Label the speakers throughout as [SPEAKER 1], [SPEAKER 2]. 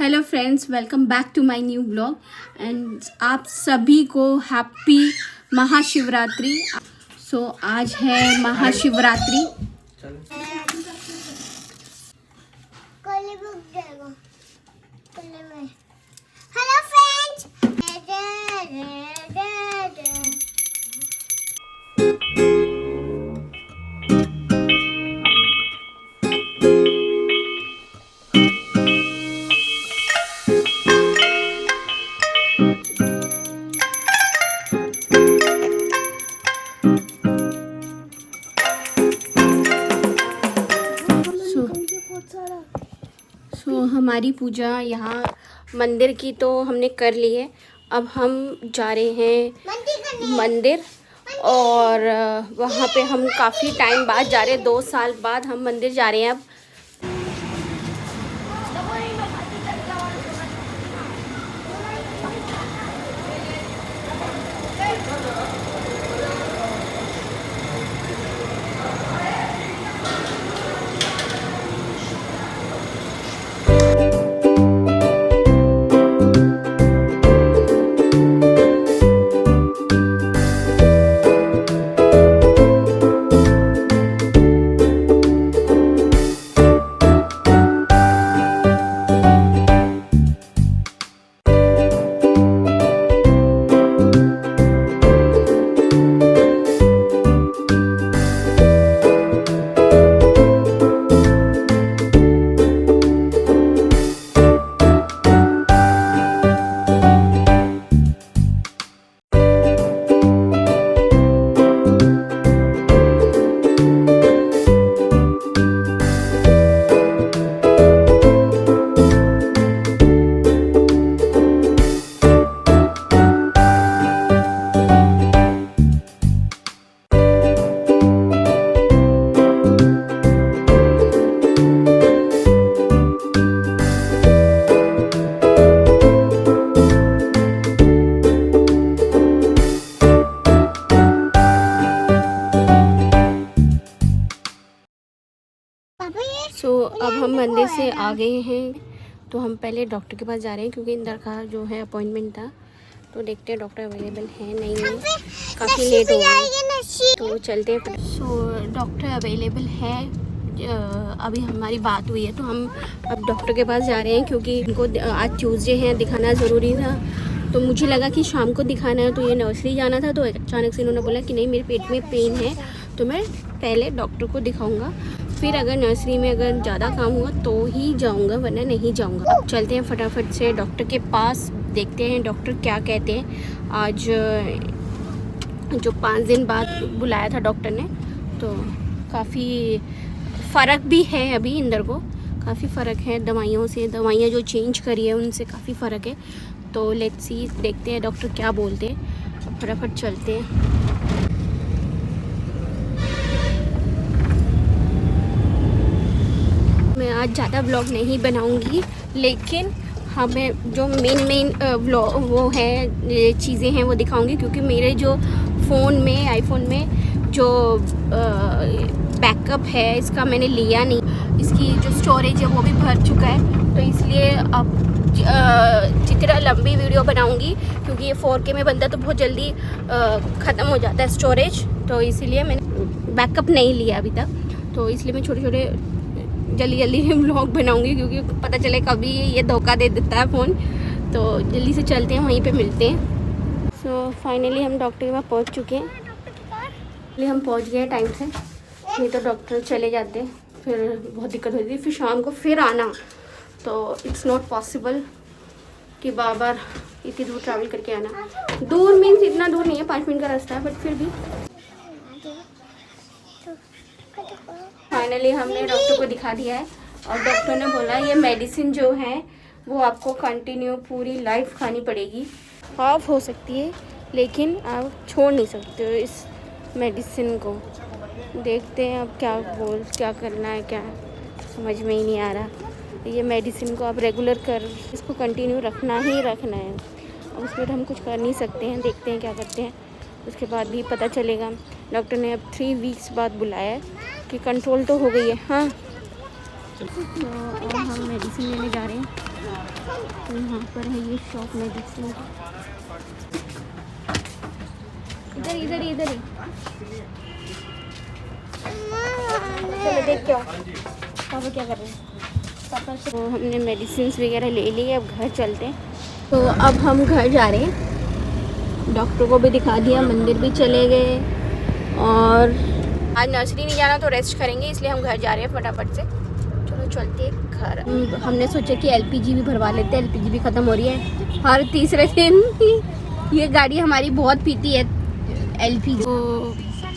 [SPEAKER 1] Hello friends, welcome back to my new blog and आप सभी को हैप्पी महाशिवरात्रि। सो आज है महाशिवरात्रि।
[SPEAKER 2] हेलो फ्रेंड्स,
[SPEAKER 1] हमारी पूजा यहाँ मंदिर की तो हमने कर ली है। अब हम जा रहे हैं मंदिर और वहाँ पे हम काफ़ी टाइम बाद जा रहे हैं। 2 साल बाद हम मंदिर जा रहे हैं अब। अब हम मंदिर से आ गए हैं तो हम पहले डॉक्टर के पास जा रहे हैं क्योंकि इंदर का जो है अपॉइंटमेंट था। तो देखते हैं डॉक्टर अवेलेबल है नहीं है, काफ़ी लेट हो गया तो चलते हैं। डॉक्टर अवेलेबल है। अभी हमारी बात हुई है तो हम अब डॉक्टर के पास जा रहे हैं क्योंकि इनको आज ट्यूसडे है, दिखाना ज़रूरी था। तो मुझे लगा कि शाम को दिखाना है तो ये नर्सरी जाना था। तो अचानक से इन्होंने बोला कि नहीं, मेरे पेट में पेन है तो मैं पहले डॉक्टर को दिखाऊंगा, फिर अगर नर्सरी में अगर ज़्यादा काम हुआ तो ही जाऊंगा, वरना नहीं जाऊंगा। अब चलते हैं फटाफट से डॉक्टर के पास, देखते हैं डॉक्टर क्या कहते हैं। आज जो 5 दिन बाद बुलाया था डॉक्टर ने तो काफ़ी फ़र्क भी है। अभी इंदर को काफ़ी फ़र्क है दवाइयों से, दवाइयाँ जो चेंज करी है उनसे काफ़ी फ़र्क है। तो लेट्स सी, देखते हैं डॉक्टर क्या बोलते हैं। फटाफट चलते हैं। मैं आज ज़्यादा व्लॉग नहीं बनाऊंगी, लेकिन हमें जो मेन व्लॉग वो है चीज़ें हैं वो दिखाऊंगी क्योंकि मेरे जो फ़ोन में आईफोन में जो बैकअप है इसका मैंने लिया नहीं। इसकी जो स्टोरेज है वो भी भर चुका है। तो इसलिए अब जितना लंबी वीडियो बनाऊंगी क्योंकि ये 4K में बनता है तो बहुत जल्दी ख़त्म हो जाता है स्टोरेज। तो इसीलिए मैंने बैकअप नहीं लिया अभी तक। तो इसलिए मैं छोटे जल्दी व्लॉग बनाऊंगी क्योंकि पता चले कभी ये धोखा दे देता है फ़ोन। तो जल्दी से चलते हैं, वहीं पे मिलते हैं। सो फाइनली हम डॉक्टर के पास पहुंच चुके हैं। इसलिए हम पहुंच गए टाइम से, नहीं तो डॉक्टर चले जाते फिर बहुत दिक्कत होती थी। फिर शाम को फिर आना तो इट्स नॉट पॉसिबल कि बार इतनी दूर ट्रैवल करके आना। दूर मीन्स इतना दूर नहीं है, 5 मिनट का रास्ता है, बट फिर भी। फाइनली हमने डॉक्टर को दिखा दिया है और डॉक्टर ने बोला ये मेडिसिन जो है वो आपको कंटिन्यू पूरी लाइफ खानी पड़ेगी। ऑफ हो सकती है लेकिन आप छोड़ नहीं सकते हो इस मेडिसिन को। देखते हैं अब क्या करना है, क्या समझ में ही नहीं आ रहा। ये मेडिसिन को आप रेगुलर इसको कंटिन्यू रखना ही रखना है। अब उसमें तो हम कुछ कर नहीं सकते हैं, देखते हैं क्या करते हैं, उसके बाद भी पता चलेगा। डॉक्टर ने अब 3 वीक्स बाद बुलाया है कि कंट्रोल तो हो गई है। हाँ, तो अब हम मेडिसिन लेने जा रहे हैं। यहाँ पर है ये शॉप मेडिसिन का। इधर इधर इधर ही चलो देख के आओ पापा क्या कर रहे हैं। पापा तो हमने मेडिसिन वगैरह ले ली, अब घर चलते हैं। तो अब हम घर जा रहे हैं, डॉक्टर को भी दिखा दिया, मंदिर भी चले गए और आज नर्सरी नहीं जाना तो रेस्ट करेंगे, इसलिए हम घर जा रहे हैं फटाफट से। चलो चलते हैं घर। हमने सोचा कि एलपीजी भी भरवा लेते हैं, एलपीजी भी ख़त्म हो रही है हर तीसरे दिन। ये गाड़ी हमारी बहुत पीती है एलपीजी, तो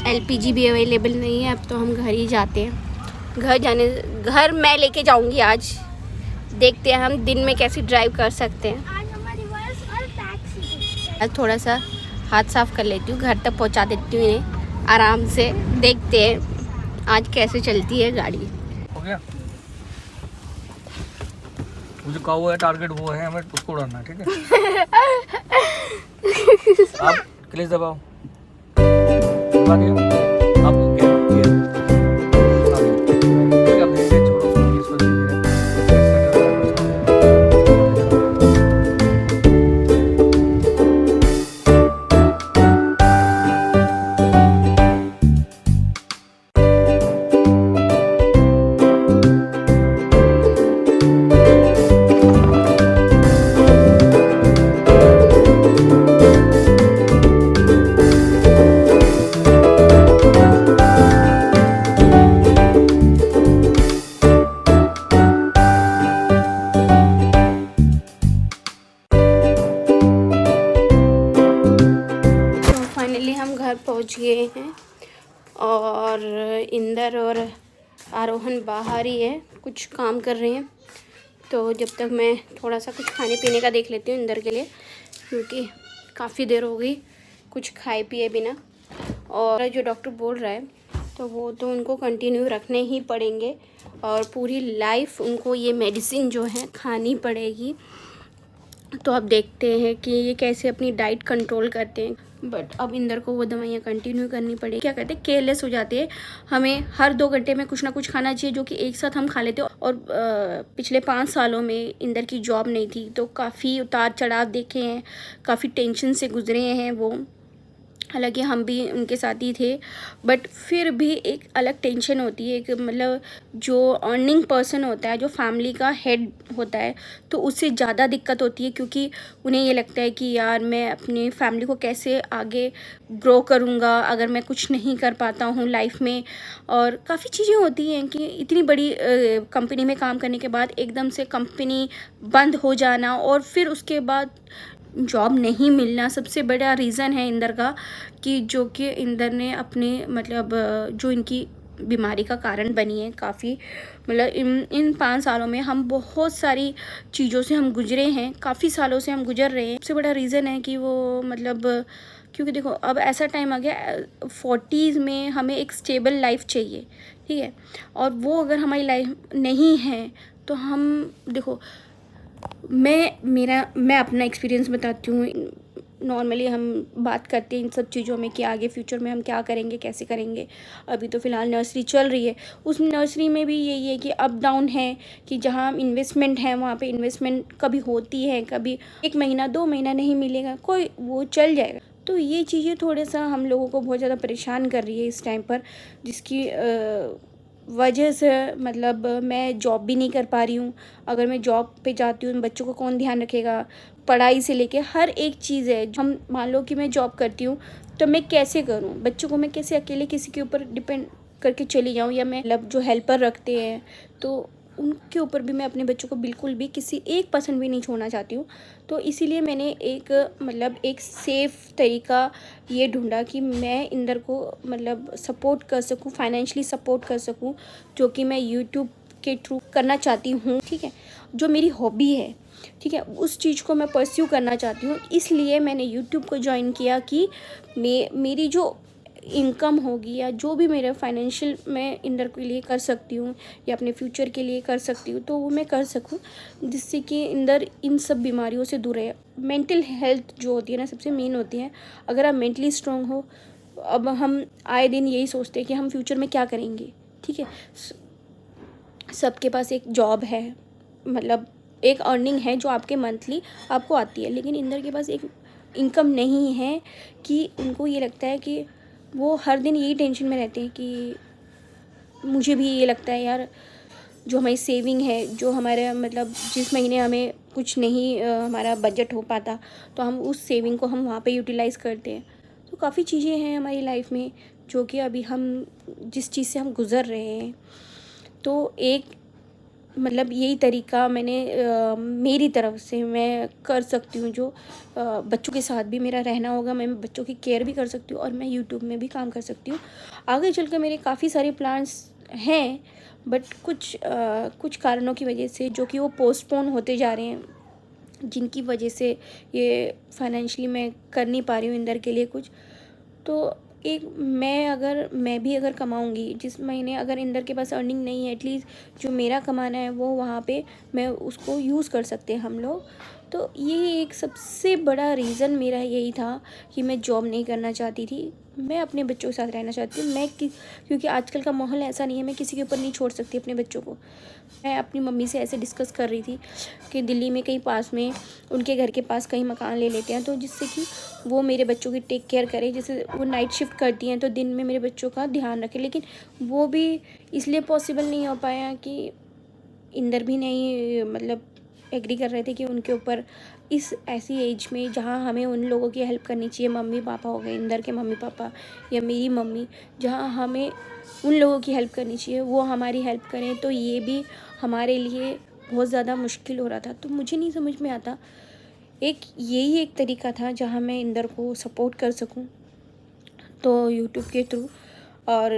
[SPEAKER 1] एलपीजी भी अवेलेबल नहीं है। अब तो हम घर ही जाते हैं। घर मैं लेके जाऊंगी आज, देखते हैं हम दिन में कैसे ड्राइव कर सकते हैं। आज थोड़ा सा हाथ साफ कर लेती हूँ, घर तक पहुँचा देती हूँ इन्हें आराम से। देखते हैं आज कैसे चलती है गाड़ी।
[SPEAKER 3] हो गया, मुझे कहा हुआ है टारगेट वो है, हमें उसको उड़ाना है, ठीक है। आप क्लिच दबाओ, दबा दिया। आप
[SPEAKER 1] पहुंच गए हैं और इंदर और आरोहन बाहर ही है, कुछ काम कर रहे हैं। तो जब तक मैं थोड़ा सा कुछ खाने पीने का देख लेती हूँ इंदर के लिए, क्योंकि काफ़ी देर हो गई कुछ खाए पिए बिना। और जो डॉक्टर बोल रहा है तो वो तो उनको कंटिन्यू रखने ही पड़ेंगे और पूरी लाइफ उनको ये मेडिसिन जो है खानी पड़ेगी। तो अब देखते हैं कि ये कैसे अपनी डाइट कंट्रोल करते हैं। बट अब इंदर को वो दवाइयाँ कंटिन्यू करनी पड़ेगी। क्या कहते हैं, केयरलेस हो जाते हैं। हमें हर 2 घंटे में कुछ ना कुछ खाना चाहिए, जो कि एक साथ हम खा लेते हैं। और पिछले 5 सालों में इंदर की जॉब नहीं थी, तो काफ़ी उतार चढ़ाव देखे हैं, काफ़ी टेंशन से गुजरे हैं वो। हालांकि हम भी उनके साथ ही थे, बट फिर भी एक अलग टेंशन होती है। एक मतलब जो अर्निंग पर्सन होता है, जो फैमिली का हेड होता है, तो उससे ज़्यादा दिक्कत होती है, क्योंकि उन्हें ये लगता है कि यार मैं अपनी फैमिली को कैसे आगे ग्रो करूँगा अगर मैं कुछ नहीं कर पाता हूँ लाइफ में। और काफ़ी चीज़ें होती हैं कि इतनी बड़ी कंपनी में काम करने के बाद एकदम से कंपनी बंद हो जाना और फिर उसके बाद जॉब नहीं मिलना सबसे बड़ा रीज़न है इंदर का, कि जो कि इंदर ने अपने मतलब जो इनकी बीमारी का कारण बनी है। काफ़ी मतलब इन 5 सालों में हम बहुत सारी चीज़ों से हम गुजरे हैं, काफ़ी सालों से हम गुजर रहे हैं। सबसे बड़ा रीज़न है कि वो मतलब क्योंकि देखो अब ऐसा टाइम आ गया 40s में हमें एक स्टेबल लाइफ चाहिए, ठीक है। और वो अगर हमारी लाइफ नहीं है तो हम देखो मैं अपना एक्सपीरियंस बताती हूँ। नॉर्मली हम बात करते हैं इन सब चीज़ों में कि आगे फ्यूचर में हम क्या करेंगे, कैसे करेंगे। अभी तो फ़िलहाल नर्सरी चल रही है, उस नर्सरी में भी यही है कि अप डाउन है, कि जहाँ इन्वेस्टमेंट है वहाँ पे इन्वेस्टमेंट कभी होती है, कभी 1 महीना 2 महीना नहीं मिलेगा, कोई वो चल जाएगा। तो ये चीज़ें थोड़े सा हम लोगों को बहुत ज़्यादा परेशान कर रही है इस टाइम पर, जिसकी वजह से मतलब मैं जॉब भी नहीं कर पा रही हूँ। अगर मैं जॉब पे जाती हूँ बच्चों को कौन ध्यान रखेगा, पढ़ाई से लेके हर एक चीज़ है। हम मान लो कि मैं जॉब करती हूँ तो मैं कैसे करूँ, बच्चों को मैं कैसे अकेले किसी के ऊपर डिपेंड करके चली जाऊँ, या मैं मतलब जो हेल्पर रखते हैं तो उनके ऊपर भी मैं अपने बच्चों को बिल्कुल भी किसी 1% भी नहीं छोड़ना चाहती हूँ। तो इसीलिए मैंने एक मतलब एक सेफ़ तरीका ये ढूंढा कि मैं इंदर को मतलब सपोर्ट कर सकूँ, फाइनेंशियली सपोर्ट कर सकूँ, जो कि मैं यूट्यूब के थ्रू करना चाहती हूँ, ठीक है। जो मेरी हॉबी है, ठीक है, उस चीज़ को मैं परस्यू करना चाहती हूँ। इसलिए मैंने यूट्यूब को ज्वाइन किया कि मेरी जो इनकम होगी या जो भी मेरा फाइनेंशियल मैं इंदर के लिए कर सकती हूँ या अपने फ्यूचर के लिए कर सकती हूँ, तो वो मैं कर सकूँ, जिससे कि इंदर इन सब बीमारियों से दूर रहे। मेंटल हेल्थ जो होती है ना, सबसे मेन होती है। अगर आप मेंटली स्ट्रॉन्ग हो, अब हम आए दिन यही सोचते हैं कि हम फ्यूचर में क्या करेंगे, ठीक है। सबके पास एक जॉब है, मतलब एक अर्निंग है जो आपके मंथली आपको आती है, लेकिन इंदर के पास एक इनकम नहीं है कि उनको ये लगता है कि वो हर दिन यही टेंशन में रहते हैं कि मुझे भी ये लगता है यार, जो हमारी सेविंग है, जो हमारे मतलब जिस महीने हमें कुछ नहीं हमारा बजट हो पाता तो हम उस सेविंग को हम वहाँ पे यूटिलाइज़ करते हैं। तो काफ़ी चीज़ें हैं हमारी लाइफ में जो कि अभी हम जिस चीज़ से हम गुज़र रहे हैं। तो एक मतलब यही तरीका मैंने मेरी तरफ से मैं कर सकती हूँ, जो बच्चों के साथ भी मेरा रहना होगा, मैं बच्चों की केयर भी कर सकती हूँ और मैं यूट्यूब में भी काम कर सकती हूँ। आगे चल कर मेरे काफ़ी सारे प्लान्स हैं, बट कुछ कारणों की वजह से जो कि वो पोस्टपोन होते जा रहे हैं, जिनकी वजह से ये फाइनेंशियली मैं कर नहीं पा रही हूँ इंदर के लिए कुछ। तो एक मैं भी अगर कमाऊँगी, जिस महीने अगर इंदर के पास अर्निंग नहीं है, एटलीस्ट जो मेरा कमाना है वो वहाँ पे मैं उसको यूज़ कर सकते हैं हम लोग। तो ये एक सबसे बड़ा रीज़न मेरा यही था कि मैं जॉब नहीं करना चाहती थी, मैं अपने बच्चों के साथ रहना चाहती हूँ। क्योंकि आजकल का माहौल ऐसा नहीं है, मैं किसी के ऊपर नहीं छोड़ सकती अपने बच्चों को। मैं अपनी मम्मी से ऐसे डिस्कस कर रही थी कि दिल्ली में कहीं पास में उनके घर के पास कहीं मकान ले लेते हैं, तो जिससे कि वो मेरे बच्चों की टेक केयर करे। जैसे वो नाइट शिफ्ट करती हैं तो दिन में मेरे बच्चों का ध्यान रखे, लेकिन वो भी इसलिए पॉसिबल नहीं हो पाया कि इंदर भी नहीं मतलब एग्री कर रहे थे कि उनके ऊपर इस ऐसी एज में जहाँ हमें उन लोगों की हेल्प करनी चाहिए, मम्मी पापा हो गए, इंदर के मम्मी पापा या मेरी मम्मी, जहाँ हमें उन लोगों की हेल्प करनी चाहिए वो हमारी हेल्प करें, तो ये भी हमारे लिए बहुत ज़्यादा मुश्किल हो रहा था। तो मुझे नहीं समझ में आता, यही एक तरीका था जहाँ मैं इंदर को सपोर्ट कर सकूँ, तो यूट्यूब के थ्रू। और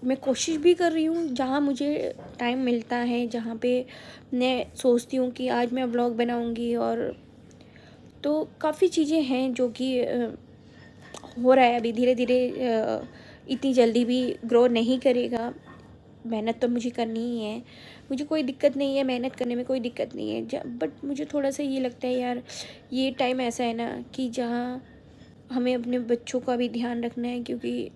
[SPEAKER 1] मैं कोशिश भी कर रही हूँ जहाँ मुझे टाइम मिलता है, जहाँ पे मैं सोचती हूँ कि आज मैं व्लॉग बनाऊँगी, और तो काफ़ी चीज़ें हैं जो कि हो रहा है अभी धीरे धीरे। इतनी जल्दी भी ग्रो नहीं करेगा, मेहनत तो मुझे करनी ही है, मुझे कोई दिक्कत नहीं है, मेहनत करने में कोई दिक्कत नहीं है। बट मुझे थोड़ा सा ये लगता है यार, ये टाइम ऐसा है ना कि जहाँ हमें अपने बच्चों का भी ध्यान रखना है, क्योंकि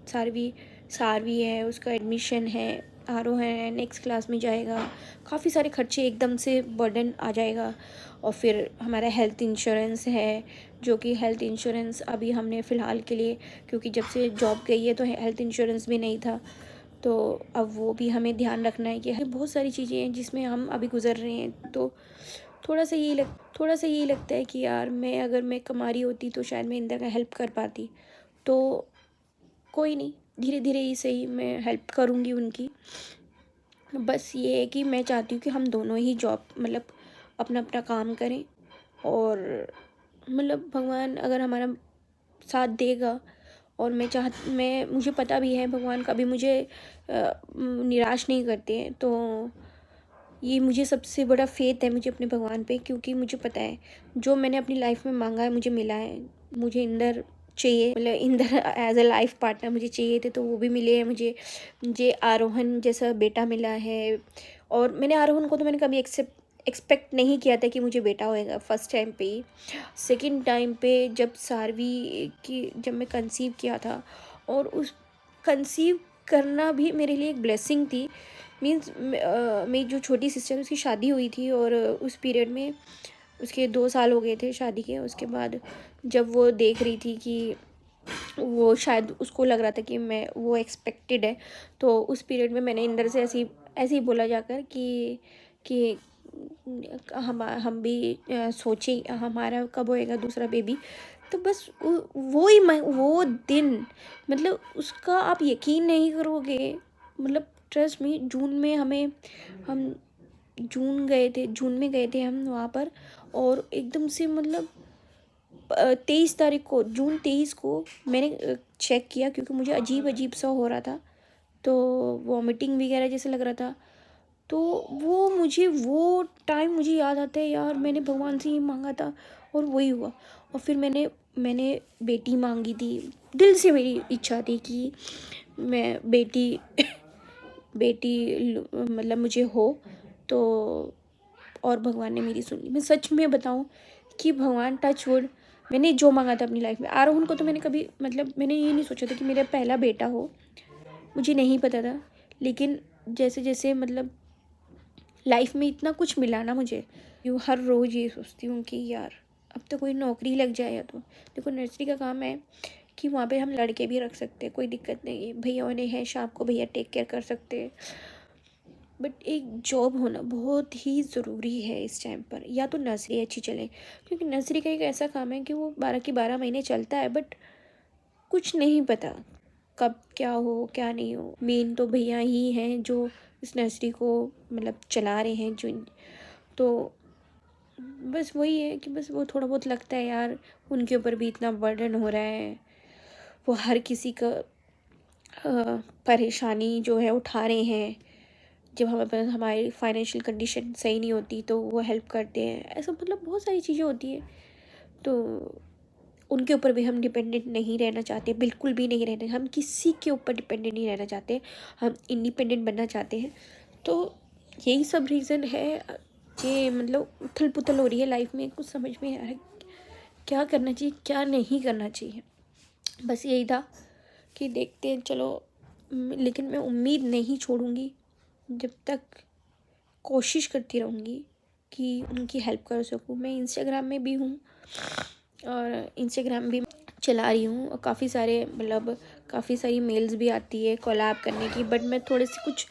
[SPEAKER 1] सारवी है, उसका एडमिशन है, आरोह है, नेक्स्ट क्लास में जाएगा, काफ़ी सारे खर्चे एकदम से बर्डन आ जाएगा। और फिर हमारा हेल्थ इंश्योरेंस है, जो कि हेल्थ इंश्योरेंस अभी हमने फ़िलहाल के लिए, क्योंकि जब से जॉब गई है तो हेल्थ इंश्योरेंस भी नहीं था, तो अब वो भी हमें ध्यान रखना है कि बहुत सारी चीज़ें हैं जिसमें हम अभी गुज़र रहे हैं। तो थोड़ा सा यही लगता है कि यार अगर मैं कमा रही होती तो शायद मैं इंदर का हेल्प कर पाती। तो कोई नहीं, धीरे धीरे ही सही मैं हेल्प करूँगी उनकी। बस ये है कि मैं चाहती हूँ कि हम दोनों ही जॉब मतलब अपना अपना काम करें, और मतलब भगवान अगर हमारा साथ देगा, और मुझे पता भी है भगवान कभी मुझे निराश नहीं करते हैं। तो ये मुझे सबसे बड़ा फेथ है मुझे अपने भगवान पे, क्योंकि मुझे पता है जो मैंने अपनी लाइफ में मांगा है मुझे मिला है। मुझे इंदर चाहिए, मतलब Inder as a life partner मुझे चाहिए थे, तो वो भी मिले हैं मुझे आरोहन जैसा बेटा मिला है। और मैंने आरोहन को तो मैंने कभी एक्सपेक्ट नहीं किया था कि मुझे बेटा होएगा फर्स्ट टाइम पे ही। सेकंड टाइम पे जब मैं कंसीव किया था, और उस कंसीव करना भी मेरे लिए एक ब्लेसिंग थी। मीन्स मेरी जो छोटी सिस्टर उसकी शादी हुई थी, और उस पीरियड में उसके 2 साल हो गए थे शादी के। उसके बाद जब वो देख रही थी कि वो शायद उसको लग रहा था कि वो एक्सपेक्टेड है, तो उस पीरियड में मैंने इंदर से ऐसे ही बोला जाकर कि हम भी सोचें हमारा कब होएगा दूसरा बेबी। तो बस वो दिन, मतलब उसका आप यकीन नहीं करोगे, मतलब ट्रस्ट मी, जून में गए थे हम वहाँ पर, और एकदम से मतलब 23 तारीख को, जून 23 को मैंने चेक किया, क्योंकि मुझे अजीब सा हो रहा था, तो वॉमिटिंग वगैरह जैसे लग रहा था। तो वो टाइम मुझे याद आता है यार, मैंने भगवान से ये मांगा था और वही हुआ। और फिर मैंने बेटी मांगी थी, दिल से मेरी इच्छा थी कि मैं बेटी मतलब मुझे हो, तो और भगवान ने मेरी सुन ली। मैं सच में बताऊं कि भगवान टच वुड, मैंने जो मांगा था अपनी लाइफ में, आरोहन को तो मैंने कभी मतलब मैंने ये नहीं सोचा था कि मेरा पहला बेटा हो, मुझे नहीं पता था। लेकिन जैसे जैसे मतलब लाइफ में इतना कुछ मिला ना मुझे, यूँ हर रोज़ ये सोचती हूँ कि यार अब तो कोई नौकरी लग जाए। या तो देखो नर्सरी का काम है कि वहाँ पे हम लड़के भी रख सकते हैं, कोई दिक्कत नहीं है, भैया उन्हें है शाम को भैया टेक केयर कर सकते हैं। बट एक जॉब होना बहुत ही ज़रूरी है इस टाइम पर, या तो नर्सरी अच्छी चले, क्योंकि नर्सरी का एक ऐसा काम है कि वो 12 के 12 महीने चलता है, बट कुछ नहीं पता कब क्या हो क्या नहीं हो। मेन तो भैया ही हैं जो इस नर्सरी को मतलब चला रहे हैं, जो तो बस वही है कि बस वो थोड़ा बहुत लगता है यार उनके ऊपर भी इतना बर्डन हो रहा है, वो हर किसी का परेशानी जो है उठा रहे हैं। जब हमारी फाइनेंशियल कंडीशन सही नहीं होती तो वो हेल्प करते हैं, ऐसा मतलब बहुत सारी चीज़ें होती हैं। तो उनके ऊपर भी हम डिपेंडेंट नहीं रहना चाहते, बिल्कुल भी नहीं रहना, हम किसी के ऊपर डिपेंडेंट नहीं रहना चाहते, हम इंडिपेंडेंट बनना चाहते हैं। तो यही सब रीज़न है कि मतलब उथल पुथल हो रही है लाइफ में, कुछ समझ में नहीं आ रहा है क्या करना चाहिए क्या नहीं करना चाहिए। बस यही था कि देखते हैं चलो, लेकिन मैं उम्मीद नहीं छोड़ूंगी, जब तक कोशिश करती रहूँगी कि उनकी हेल्प कर सकूँ। मैं इंस्टाग्राम में भी हूँ और इंस्टाग्राम भी चला रही हूँ, और काफ़ी सारे मतलब काफ़ी सारी मेल्स भी आती है कोलैब करने की, बट मैं थोड़ी सी कुछ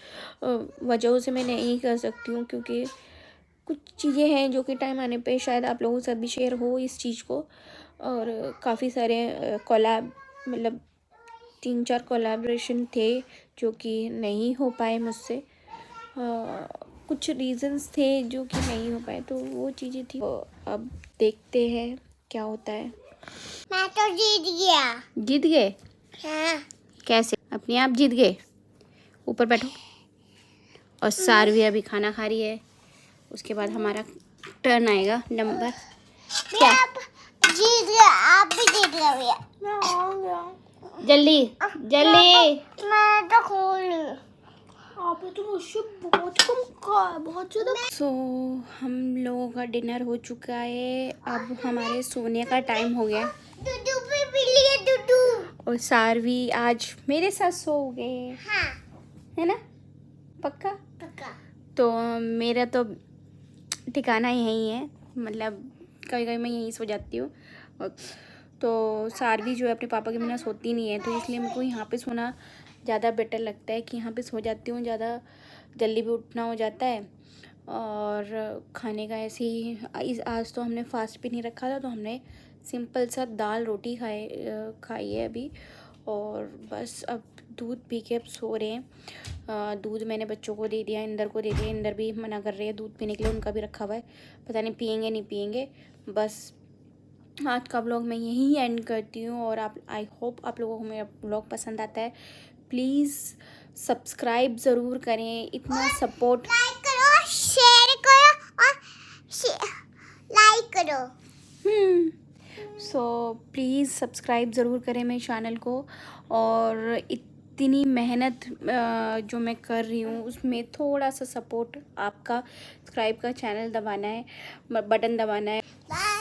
[SPEAKER 1] वजहों से मैं नहीं कर सकती हूँ, क्योंकि कुछ चीज़ें हैं जो कि टाइम आने पे शायद आप लोगों से भी शेयर हो इस चीज़ को। और काफ़ी सारे कोलैब मतलब 3-4 कोलैबोरेशन थे जो कि नहीं हो पाए मुझसे, कुछ रीज़न्स थे जो कि नहीं हो पाए, तो वो चीज़ें थी। तो अब देखते हैं क्या होता है।
[SPEAKER 2] मैं तो जीत गया।
[SPEAKER 1] जीत गए?
[SPEAKER 2] हाँ।
[SPEAKER 1] कैसे? अपने आप जीत गए? ऊपर बैठो। और सारवी अभी खाना खा रही है, उसके बाद हमारा टर्न आएगा नंबर। क्या
[SPEAKER 2] आप जीत गया, आप भी जीत गए भैया। मैं हो गया।
[SPEAKER 1] जल्दी जल्दी।
[SPEAKER 2] मैं तो खोल
[SPEAKER 1] आपने तो मुझसे बहुत कम खाया, बहुत ज़्यादा। सो हम लोगों का डिनर हो चुका है, अब हमारे सोने का टाइम हो गया।
[SPEAKER 2] दूधू भी पी लिए दूधू।
[SPEAKER 1] और सारवी आज मेरे साथ सो गए,
[SPEAKER 2] हाँ
[SPEAKER 1] है ना? पक्का?
[SPEAKER 2] पक्का।
[SPEAKER 1] तो मेरा तो ठिकाना यहीं है, मतलब कभी कभी मैं यहीं सो जाती हूँ। तो सारवी जो है अपने पापा के बिना सोती नहीं है, तो इसलिए मेरे को यहाँ पे सोना ज़्यादा बेटर लगता है कि यहाँ पे सो जाती हूँ, ज़्यादा जल्दी भी उठना हो जाता है। और खाने का ऐसे ही आज तो हमने फास्ट भी नहीं रखा था, तो हमने सिंपल सा दाल रोटी खाई है अभी। और बस अब दूध पी के अब सो रहे हैं। दूध मैंने बच्चों को दे दिया, इंदर को दे दिया, इंदर भी मना कर रहे हैं दूध पीने के लिए, उनका भी रखा हुआ है, पता नहीं पियेंगे नहीं पियेंगे। बस आज का व्लॉग मैं यहीं एंड करती हूँ, और आई होप आप लोगों को मेरा व्लॉग पसंद आता है। प्लीज़ सब्सक्राइब ज़रूर करें, इतना सपोर्ट
[SPEAKER 2] लाइक करो, शेयर करो और लाइक करो।
[SPEAKER 1] सो प्लीज़ सब्सक्राइब ज़रूर करें मेरे चैनल को। और इतनी मेहनत जो मैं कर रही हूँ उसमें थोड़ा सा सपोर्ट आपका, सब्सक्राइब का चैनल दबाना है, बटन दबाना है।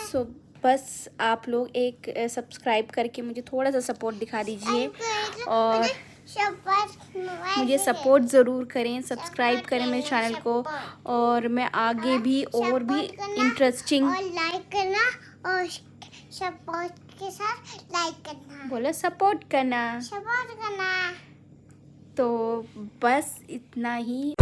[SPEAKER 1] सो बस आप लोग एक सब्सक्राइब करके मुझे थोड़ा सा सपोर्ट दिखा दीजिए, और मुझे सपोर्ट ज़रूर करें, सब्सक्राइब करें मेरे चैनल को, और मैं आगे भी और भी इंटरेस्टिंग
[SPEAKER 2] और लाइक करना, और सपोर्ट के साथ लाइक करना,
[SPEAKER 1] बोला सपोर्ट करना।
[SPEAKER 2] सपोर्ट करना।
[SPEAKER 1] तो बस इतना ही।